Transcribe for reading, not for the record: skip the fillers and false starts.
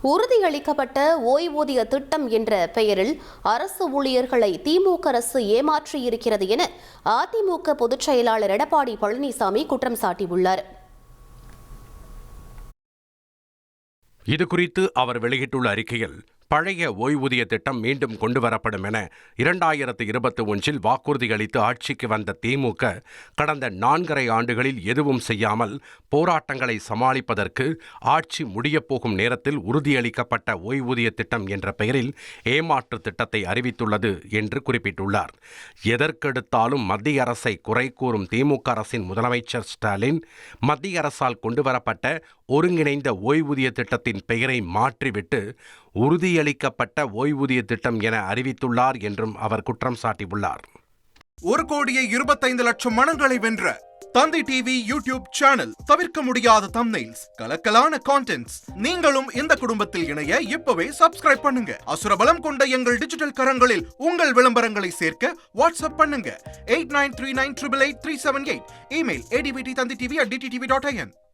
உறுதியளிக்கப்பட்ட ஓய்வூதிய திட்டம் என்ற பெயரில் அரசு ஊழியர்களை திமுக அரசு ஏமாற்றியிருக்கிறது என அதிமுக பொதுச் செயலாளர் எடப்பாடி பழனிசாமி குற்றம் சாட்டியுள்ளார். இதுகுறித்து அவர் வெளியிட்டுள்ள அறிக்கையில், பழைய ஓய்வூதிய திட்டம் மீண்டும் கொண்டுவரப்படும் என 2021 வாக்குறுதியளித்து ஆட்சிக்கு வந்த திமுக கடந்த 4.5 ஆண்டுகளில் எதுவும் செய்யாமல் போராட்டங்களை சமாளிப்பதற்கு ஆட்சி முடியப்போகும் நேரத்தில் உறுதியளிக்கப்பட்ட ஓய்வூதிய திட்டம் என்ற பெயரில் ஏமாற்று திட்டத்தை அறிவித்துள்ளது என்று குறிப்பிட்டுள்ளார். எதற்கெடுத்தாலும் மத்திய அரசை குறை கூறும் திமுக அரசின் முதலமைச்சர் ஸ்டாலின் மத்திய அரசால் கொண்டுவரப்பட்ட ஒருங்கிணைந்த ஓய்வூதிய திட்டத்தின் பெயரை மாற்றிவிட்டு உறுதியளிக்கப்பட்ட ஓய்வூதிய திட்டம் என அறிவித்துள்ளார் என்றும் அவர் குற்றம் சாட்டியுள்ளார். 1,25,00,000 மனங்களை வென்ற தந்தி டிவி யூடியூப் சேனல். தவிர்க்க முடியாத தம்ப்நெயில்ஸ், கலக்கலான கான்டென்ட்ஸ். நீங்களும் இந்த குடும்பத்தில் இணைய இப்பவே சப்ஸ்கிரைப் பண்ணுங்க. அசுரபலம் கொண்ட எங்கள் டிஜிட்டல் கரங்களில் உங்கள் விளம்பரங்களை சேர்க்க வாட்ஸ்அப் பண்ணுங்க. 8939888378. Email advtthanditv@dttv.in.